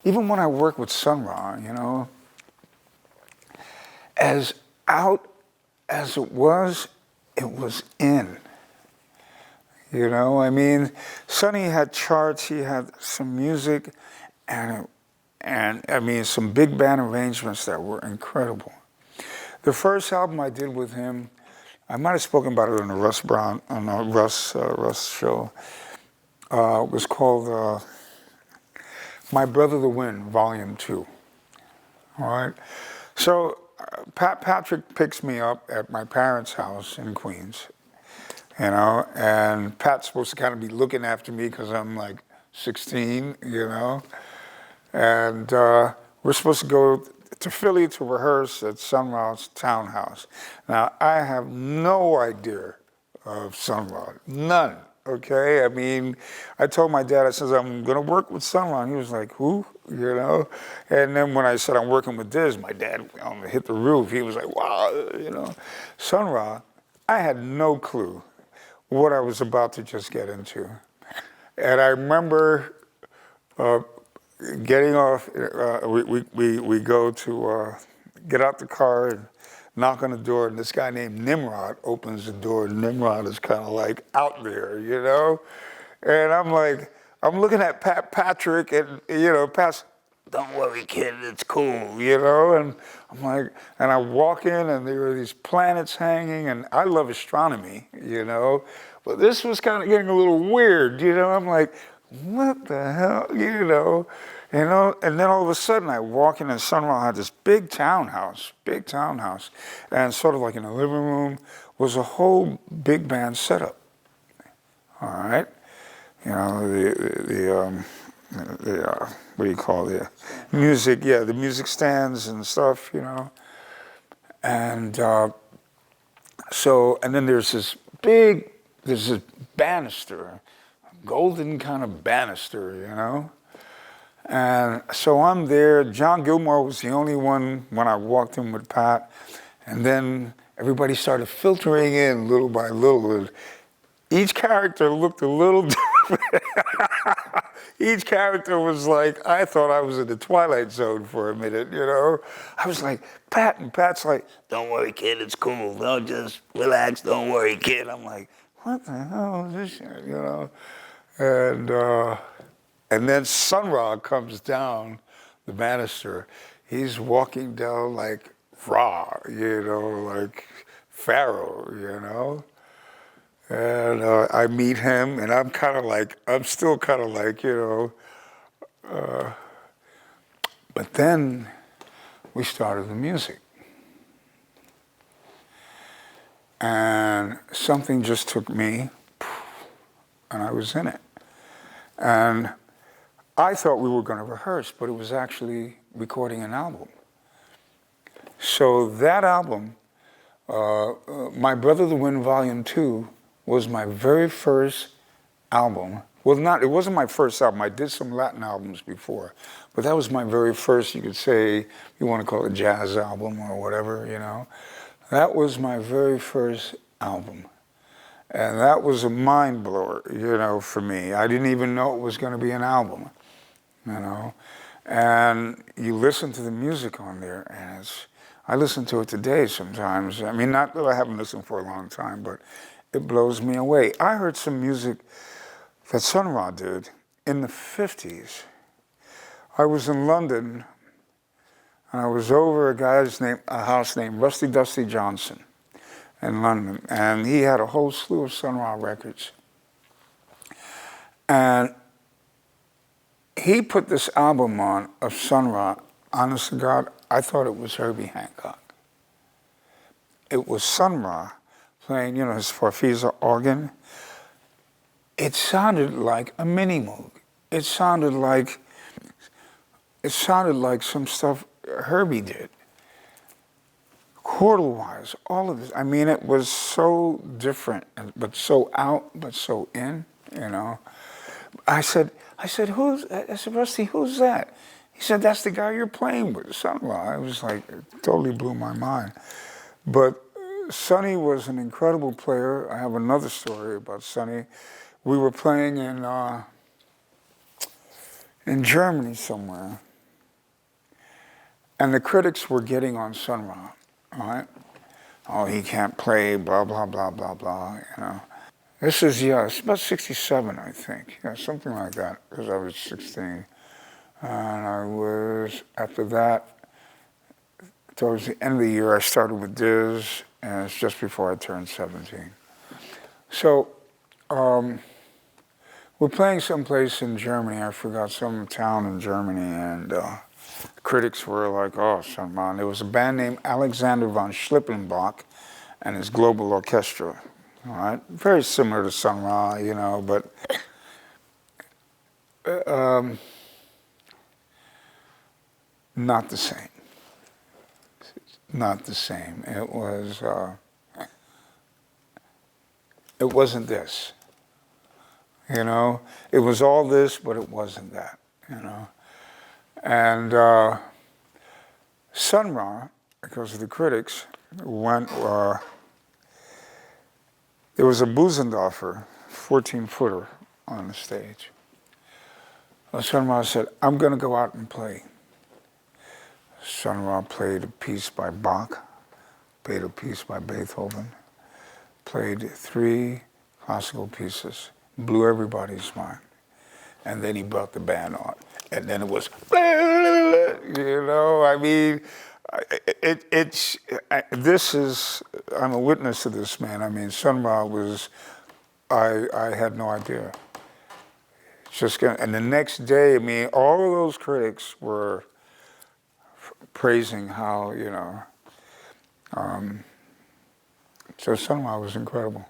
even when I worked with Sun Ra, you know, as out as it was in. You know, I mean, Sonny had charts, he had some music, and I mean, some big band arrangements that were incredible. The first album I did with him, I might have spoken about it on the Russ show, was called My Brother the Wind, Volume 2. All right? So Patrick picks me up at my parents' house in Queens, you know, and Pat's supposed to kind of be looking after me because I'm like 16, you know, and we're supposed to go to Philly to rehearse at Sun Ra's townhouse. Now, I have no idea of Sun Ra, none, okay? I mean, I told my dad, I said, I'm gonna work with Sun Ra, and he was like, who, you know? And then when I said I'm working with Diz, my dad hit the roof. He was like, wow, you know? Sun Ra, I had no clue what I was about to just get into. And I remember getting off, we go to get out the car and knock on the door, and this guy named Nimrod opens the door, and Nimrod is kind of like out there, you know? And I'm like, I'm looking at Patrick, and, you know, Pat's, don't worry, kid, it's cool, you know? And I'm like, and I walk in, and there were these planets hanging, and I love astronomy, you know? But this was kind of getting a little weird, you know? I'm like, what the hell, you know? And then all of a sudden I walk in, and Sun Ra had this big townhouse, and sort of like in the living room was a whole big band setup. All right, you know, the what do you call it? Music, yeah, the music stands and stuff, you know. And so, and then there's this banister, golden kind of banister, you know. And so I'm there. John Gilmore was the only one when I walked in with Pat. And then everybody started filtering in little by little. And each character looked a little different. Each character was like, I thought I was in the Twilight Zone for a minute, you know? I was like, Pat, and Pat's like, don't worry, kid, it's cool. Don't just relax, don't worry, kid. I'm like, what the hell is this shit, you know? And then Sun Ra comes down the banister. He's walking down like Ra, you know, like Pharaoh, you know. And I meet him, and I'm still kind of like, you know. But then we started the music. And something just took me, and I was in it. And I thought we were going to rehearse, but it was actually recording an album. So that album, My Brother the Wind Volume 2, was my very first album. Well, it wasn't my first album. I did some Latin albums before, but that was my very first, you could say, you want to call it a jazz album or whatever, you know. That was my very first album. And that was a mind blower, you know, for me. I didn't even know it was going to be an album. You know, and you listen to the music on there, and I listen to it today sometimes. I mean, not that I haven't listened for a long time, but it blows me away. I heard some music that Sun Ra did in the 50s. I was in London, and I was over a house named Rusty Dusty Johnson in London, and he had a whole slew of Sun Ra records. And he put this album on of Sun Ra. Honest to God, I thought it was Herbie Hancock. It was Sun Ra playing, you know, his Farfisa organ. It sounded like a mini moog. It sounded like some stuff Herbie did. Chordal-wise, all of this. I mean, it was so different, but so out, but so in, you know. I said, Rusty, who's that? He said, that's the guy you're playing with, Sun Ra. I was like, it totally blew my mind. But Sonny was an incredible player. I have another story about Sonny. We were playing in Germany somewhere, And the critics were getting on Sun Ra, all right? Oh, he can't play, blah, blah, blah, blah, blah, you know. This is, yeah, it's about 67, I think. Yeah, something like that, because I was 16. And I was, after that, towards the end of the year, I started with Diz, and it's just before I turned 17. So, we're playing someplace in Germany, I forgot, some town in Germany, and critics were like, oh, Sun Ra. There was a band named Alexander von Schlippenbach and his Global Orchestra, all right? Very similar to Sun Ra, you know, but not the same. Not the same. It was, it wasn't this, you know? It was all this, but it wasn't that, you know? And Sun Ra, because of the critics, went, there was a Busendorfer, 14-footer on the stage. Sun Ra said, I'm going to go out and play. Sun Ra played a piece by Bach, played a piece by Beethoven, played 3 classical pieces, blew everybody's mind. And then he brought the band on. And then it was, you know, I mean, this is, I'm a witness to this, man. I mean, Sun Ra was, I had no idea. Just gonna, and the next day, I mean, all of those critics were praising how, you know, so Sun Ra was incredible.